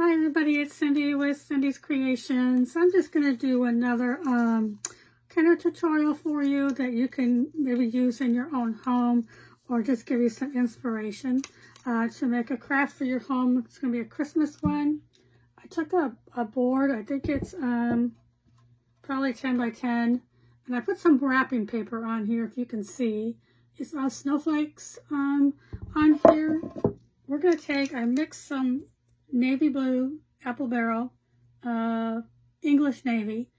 Hi everybody, it's Cindy with Cindy's Creations. I'm just going to do another kind of tutorial for you that you can maybe use in your own home or just give you some inspiration to make a craft for your home. It's going to be a Christmas one. I took a board, I think it's probably 10 by 10, and I put some wrapping paper on here if you can see. It's snowflakes on here. We're going to take, I mixed some navy blue, apple barrel, English navy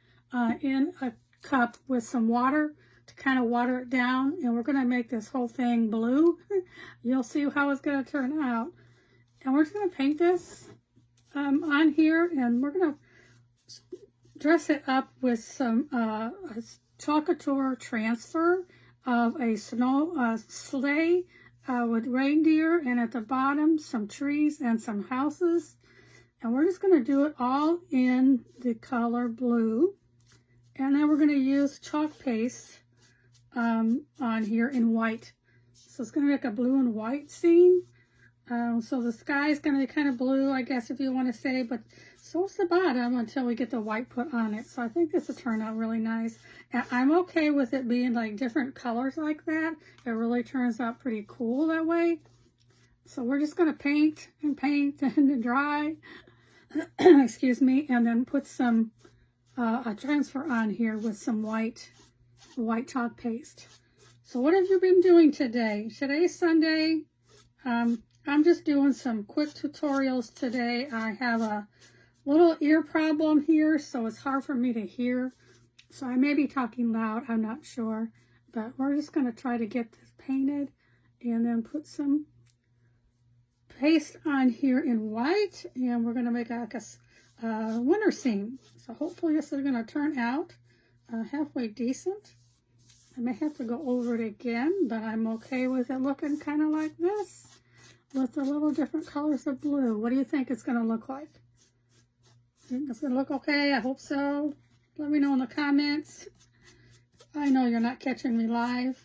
in a cup with some water to kind of water it down, and we're going to make this whole thing blue. You'll see how it's going to turn out. And we're just going to paint this on here, and we're going to dress it up with some Chalkator transfer of a snow sleigh with reindeer, and at the bottom some trees and some houses. And we're just going to do it all in the color blue, and then we're going to use chalk paste on here in white. So it's going to make a blue and white scene. So the sky is going to be kind of blue, I guess, if you want to say, but so is the bottom until we get the white put on it. So I think this will turn out really nice. And I'm okay with it being like different colors like that. It really turns out pretty cool that way. So we're just going to paint and dry, excuse me, and then put some a transfer on here with some white chalk paste. So what have you been doing today? Today's Sunday. I'm just doing some quick tutorials today. I have a little ear problem here, so it's hard for me to hear. So I may be talking loud, I'm not sure. But we're just going to try to get this painted and then put some paste on here in white. And we're going to make like a winter scene. So hopefully this is going to turn out halfway decent. I may have to go over it again, but I'm okay with it looking kind of like this, with the little different colors of blue. What do you think it's going to look like? Think it's going to look okay? I hope so. Let me know in the comments. I know you're not catching me live,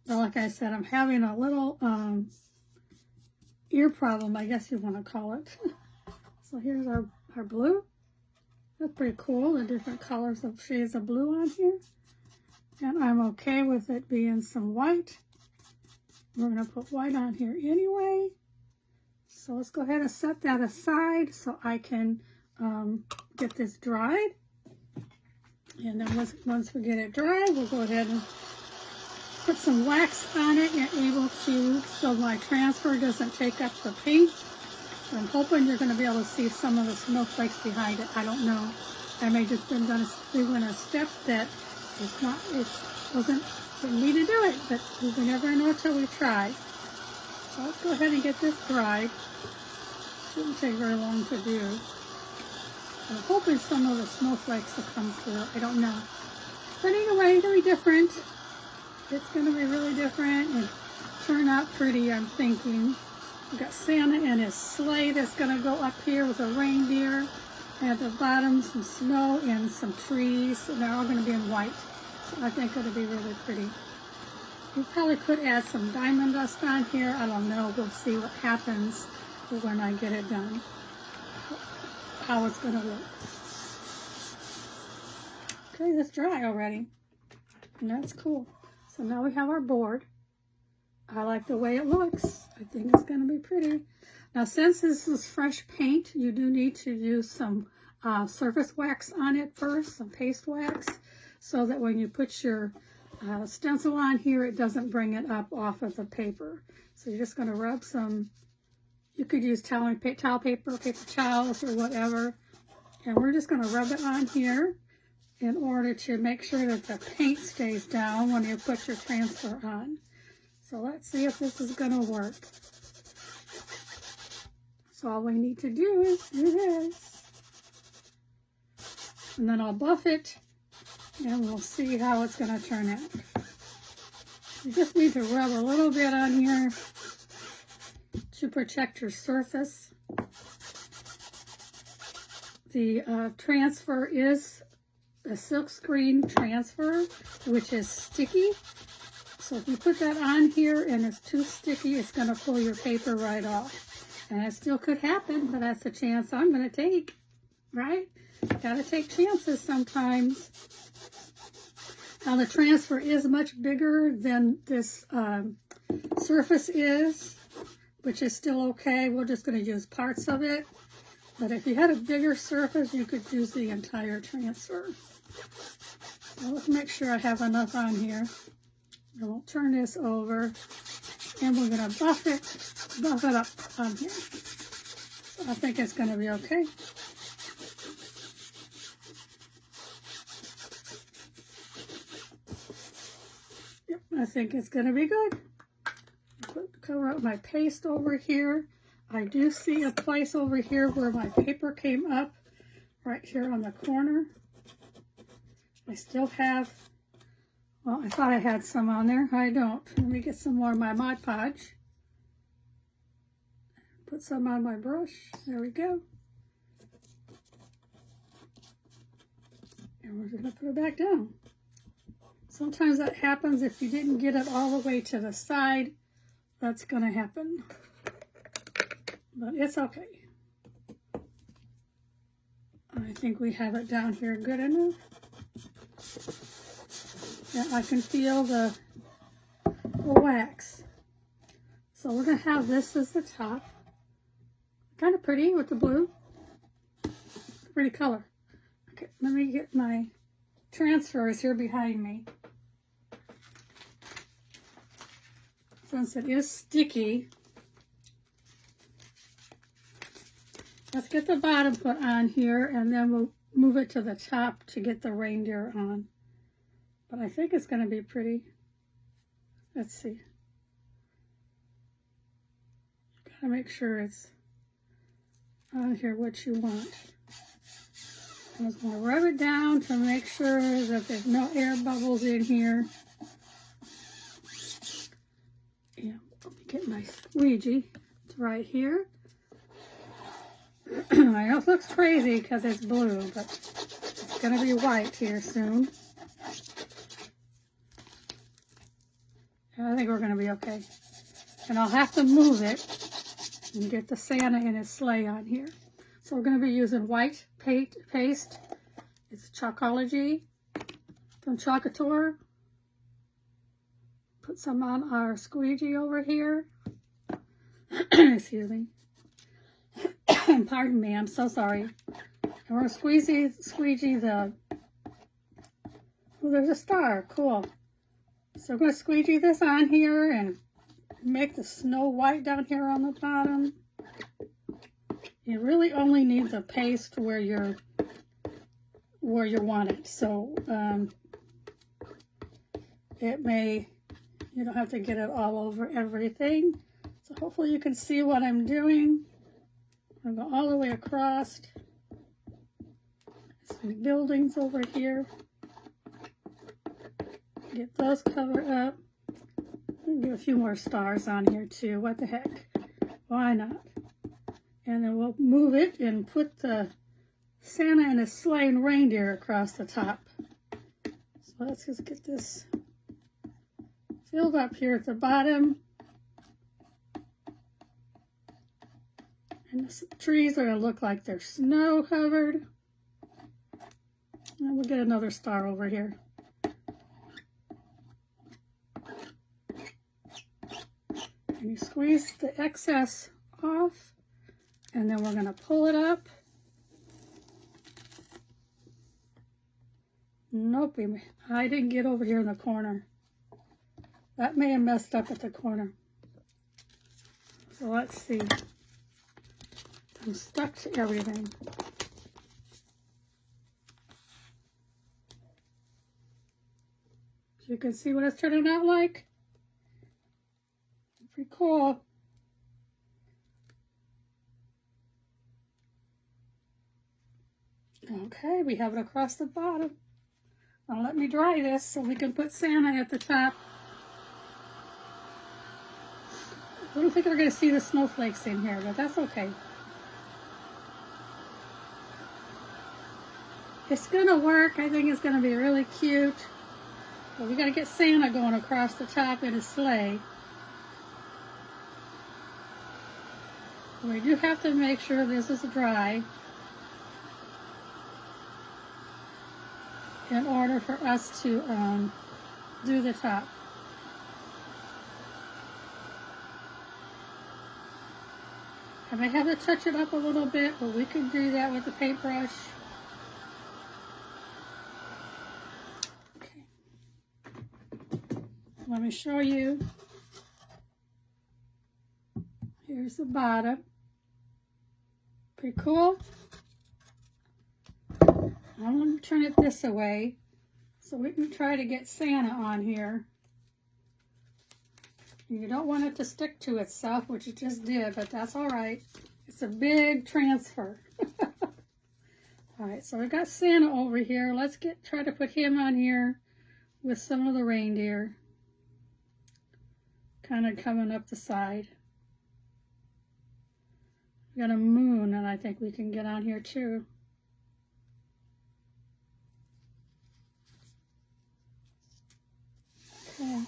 but like I said, I'm having a little ear problem, I guess you want to call it. So here's our blue. That's pretty cool, the different colors of shades of blue on here. And I'm okay with it being some white. We're going to put white on here anyway. So let's go ahead and set that aside so I can get this dried. And then once we get it dry, we'll go ahead and put some wax on it and able to, so my transfer doesn't take up the paint. I'm hoping you're going to be able to see some of the snowflakes behind it. I don't know. I may just been doing a step that it's not, didn't need to do it, but we never know till we try. So let's go ahead and get this dried. Shouldn't take very long to do. I'm hoping some of the snowflakes will come through. I don't know. But anyway, it's going to be different. It's going to be really different and turn out pretty, I'm thinking. We've got Santa and his sleigh that's going to go up here with a reindeer. And at the bottom, some snow and some trees. And they're all going to be in white. I think it'll be really pretty. You probably could add some diamond dust on here. I don't know. We'll see what happens when I get it done. How it's going to look. Okay, that's dry already. And that's cool. So now we have our board. I like the way it looks. I think it's going to be pretty. Now, since this is fresh paint, you do need to use some surface wax on it first, some paste wax, so that when you put your stencil on here, it doesn't bring it up off of the paper. So you're just going to rub some, you could use towel paper, paper towels or whatever. And we're just going to rub it on here in order to make sure that the paint stays down when you put your transfer on. So let's see if this is going to work. So all we need to do is do this. And then I'll buff it. And we'll see how it's going to turn out. You just need to rub a little bit on here to protect your surface. The transfer is a silkscreen transfer, which is sticky. So if you put that on here and it's too sticky, it's going to pull your paper right off. And it still could happen, but that's a chance I'm going to take, right? Gotta take chances sometimes. Now the transfer is much bigger than this surface is, which is still okay. We're just going to use parts of it. But if you had a bigger surface, you could use the entire transfer. So let's make sure I have enough on here. And we'll turn this over, and we're going to buff it up on here. So I think it's going to be okay. Yep, I think it's going to be good. Cover up my paste over here. I do see a place over here where my paper came up, right here on the corner. I still have, well, I thought I had some on there. I don't. Let me get some more of my Mod Podge. Put some on my brush. There we go. And we're going to put it back down. Sometimes that happens if you didn't get it all the way to the side. That's going to happen. But it's okay. I think we have it down here good enough. Yeah, I can feel the wax. So we're going to have this as the top. Kind of pretty with the blue. Pretty color. Okay, let me get my transfers here behind me. Since it is sticky, let's get the bottom put on here, and then we'll move it to the top to get the reindeer on. But I think it's going to be pretty. Let's see. Gotta make sure it's on here what you want. I'm just going to rub it down to make sure that there's no air bubbles in here. Yeah, let me get my squeegee. It's right here. I know it looks crazy because it's blue, but it's going to be white here soon. And I think we're going to be okay. And I'll have to move it and get the Santa in his sleigh on here. So we're going to be using white paste. It's Chalkology from Chalkator. Put some on our squeegee over here. Excuse me. Pardon me, I'm so sorry. And we're going to squeegee the... Oh, there's a star. Cool. So we're going to squeegee this on here and make the snow white down here on the bottom. You really only need the paste where you want it. So it may, you don't have to get it all over everything. So hopefully you can see what I'm doing. I'm going to go all the way across. Some buildings over here. Get those covered up. Get a few more stars on here too. What the heck? Why not? And then we'll move it and put the Santa and his sleigh and reindeer across the top. So let's just get this filled up here at the bottom. And the trees are going to look like they're snow covered. And we'll get another star over here. And you squeeze the excess off, and then we're going to pull it up. Nope, I didn't get over here in the corner. That may have messed up at the corner. So let's see. I'm stuck to everything. You can see what it's turning out like. Pretty cool. Okay, we have it across the bottom. Now let me dry this so we can put Santa at the top. I don't think we're going to see the snowflakes in here, but that's okay. It's going to work. I think it's going to be really cute. But we got to get Santa going across the top in his sleigh. We do have to make sure this is dry in order for us to do the top. I may have to touch it up a little bit, but we can do that with the paintbrush. Okay. Let me show you. Here's the bottom. Pretty cool. I'm going to turn it this way so we can try to get Santa on here. You don't want it to stick to itself, which it just did, but that's all right. It's a big transfer. All right, so we've got Santa over here. Let's try to put him on here with some of the reindeer kind of coming up the side. We've got a moon, and I think we can get on here too. Okay.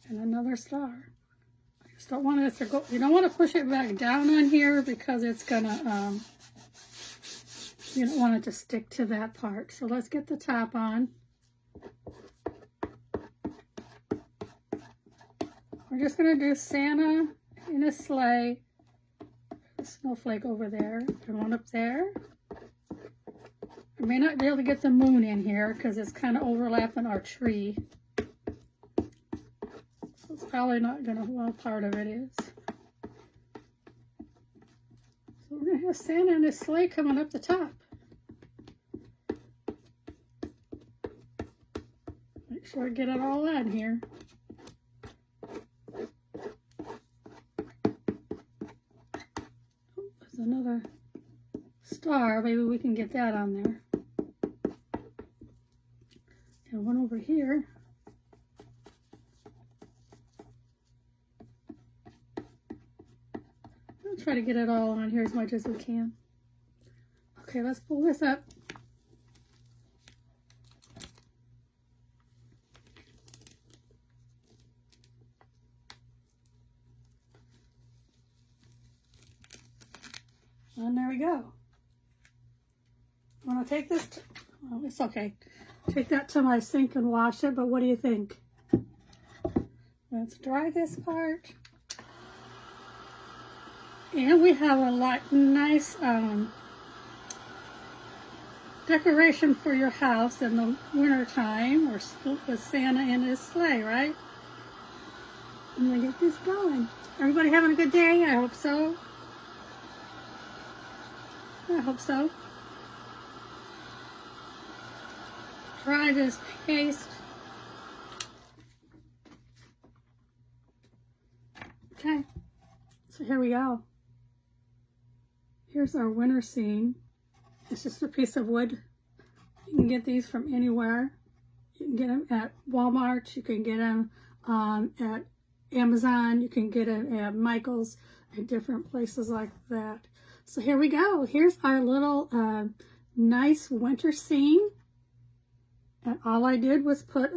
And another star. I just don't want it to go, you don't want to push it back down on here because it's gonna, you don't want it to stick to that part. So let's get the top on. We're just gonna do Santa in a sleigh. A snowflake over there, and one up there. I may not be able to get the moon in here because it's kind of overlapping our tree. It's probably not going to, well, part of it is. So we're going to have Santa and his sleigh coming up the top. Make sure I get it all on here. Oh, there's another star. Maybe we can get that on there. And one over here. Try to get it all on here as much as we can. Okay, let's pull this up. And there we go. I'm going to take this, well, it's okay. Take that to my sink and wash it, but what do you think? Let's dry this part. And we have a nice decoration for your house in the winter time, or with Santa in his sleigh, right? I'm gonna get this going. Everybody having a good day? I hope so. I hope so. Try this paste. Okay, so here we go. Here's our winter scene. It's just a piece of wood. You can get these from anywhere. You can get them at Walmart. You can get them at Amazon. You can get them at Michael's and different places like that. So here we go. Here's our little nice winter scene. And all I did was put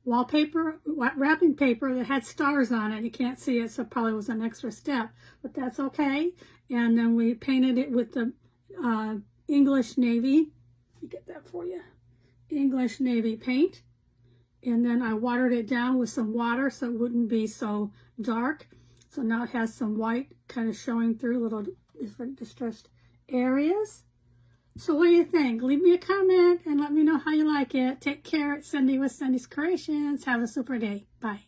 wallpaper, wrapping paper that had stars on it. You can't see it, so it probably was an extra step, but that's okay. And then we painted it with the English Navy. Let me get that for you. English Navy paint. And then I watered it down with some water so it wouldn't be so dark. So now it has some white kind of showing through little different distressed areas. So what do you think? Leave me a comment and let me know how you like it. Take care. It's Cindy with Cindy's Creations. Have a super day. Bye.